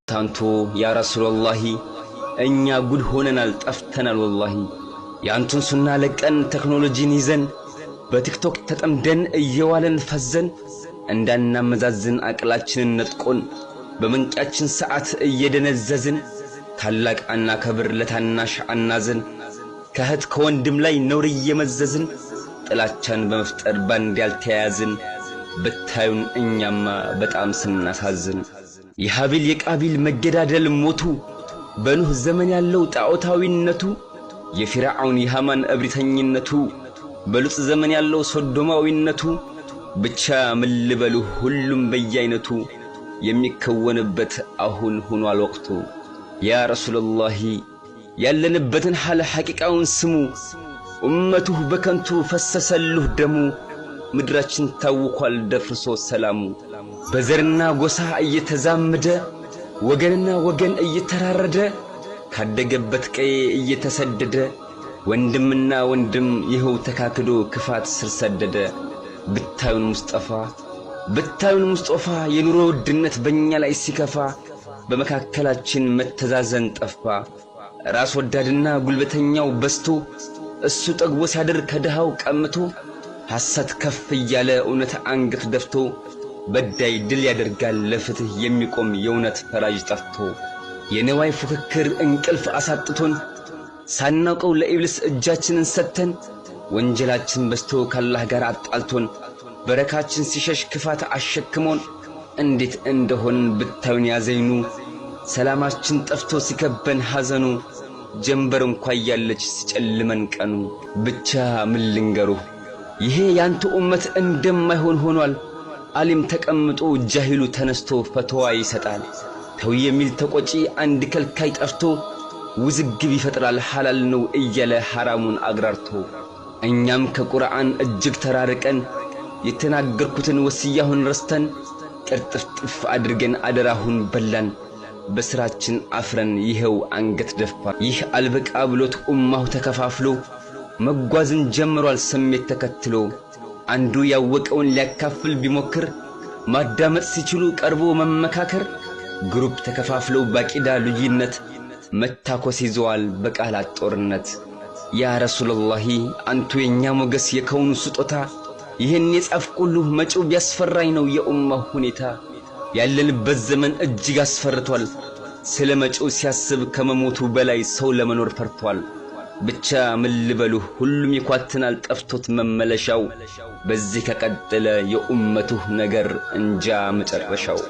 ታንቶ ያ ረሱላህ እኛ ጉድ ሆነናል ጠፍተናል ወላሂ ያንቱን ሱና ለቀን ቴክኖሎጂን ይዘን በቲክቶክ ተጠምደን እየዋለን ፈዘን እንዳናመዛዝን አቅላችንን ነጥቆን በመንጫችን ሰዓት እየደነዘዝን ታላቅ አናከብር ለታናሽ አናዘን ከህት ከወንድም ላይ ነውር እየመዘዝን ጥላቻን በመፍጠር ባንድ ያልተያያዝን ብታዩን እኛማ በጣም ስናሳዝን የሃቢል የቃቢል መገዳደል ሞቱ በኑህ ዘመን ያለው ጣዖታዊነቱ የፊርዓውን የሃማን እብሪተኝነቱ በሉጥ ዘመን ያለው ሶዶማዊነቱ ብቻ ምን ልበሉ ሁሉም በየአይነቱ የሚከወንበት አሁን ሆኗል ወቅቱ ያ ረሱላህ ያለንበትን ሐለ ሐቂቃውን ስሙ ኡመቱህ በከንቱ ፈሰሰልህ ደሙ ምድራችን ታውቋል ደፍርሶ ሰላሙ በዘርና ጎሳ እየተዛመደ ወገንና ወገን እየተራረደ ካደገበት ቀዬ እየተሰደደ ወንድምና ወንድም ይኸው ተካክዶ ክፋት ስር ሰደደ ብታዩን ሙስጠፋ የኑሮ ውድነት በእኛ ላይ ሲከፋ በመካከላችን መተዛዘን ጠፋ ራስ ወዳድና ጉልበተኛው በስቶ እሱ ጠግቦ ሲያድር ከድሃው ቀምቶ ሐሰት ከፍ እያለ እውነት አንገት ደፍቶ በዳይ ድል ያደርጋል ለፍትህ የሚቆም የእውነት ፈራጅ ጠፍቶ የነዋይ ፉክክር እንቅልፍ አሳጥቶን ሳናውቀው ለኢብሊስ እጃችንን ሰጥተን ወንጀላችን በስቶ ካላህ ጋር አጣልቶን በረካችን ሲሸሽ ክፋት አሸክሞን እንዴት እንደሆን ብታዩን ያዘይኑ ሰላማችን ጠፍቶ ሲከበን ሐዘኑ ጀንበር እንኳን ያለች ሲጨልመን ቀኑ ብቻ ምን ልንገሩህ ይሄ ያንተ ኡመት እንደማይሆን ሆኗል ዓሊም ተቀምጦ ጃሂሉ ተነስቶ ፈትዋ ይሰጣል ተው የሚል ተቆጪ አንድ ከልካይ ጠፍቶ ውዝግብ ይፈጥራል ሐላል ነው እያለ ሐራሙን አግራርቶ እኛም ከቁርአን እጅግ ተራርቀን የተናገርኩትን ወስያሁን ረስተን ቅርጥፍጥፍ አድርገን አደራሁን በላን በስራችን አፍረን ይሄው አንገት ደፋ ይህ አልበቃ ብሎት ኡማው ተከፋፍሎ መጓዝን ጀምሯል ስሜት ተከትሎ አንዱ ያወቀውን ሊያካፍል ቢሞክር ማዳመጥ ሲችሉ ቀርቦ መመካከር ግሩፕ ተከፋፍለው ባቂዳ ልዩነት መታኮስ ይዘዋል በቃላት ጦርነት ያ ረሱላህ አንቱ የኛ ሞገስ የከውኑ ስጦታ ይሄን የጻፍኩልህ መጪው ቢያስፈራኝ ነው የኡማው ሁኔታ ያለንበት ዘመን እጅግ አስፈርቷል ስለ መጪው ሲያስብ ከመሞቱ በላይ ሰው ለመኖር ፈርቷል ብቻ ምን ልበሉ ሁሉም ይኳትናል ጠፍቶት መመለሻው በዚህ ከቀጠለ የኡመቱ ነገር እንጃ መጨረሻው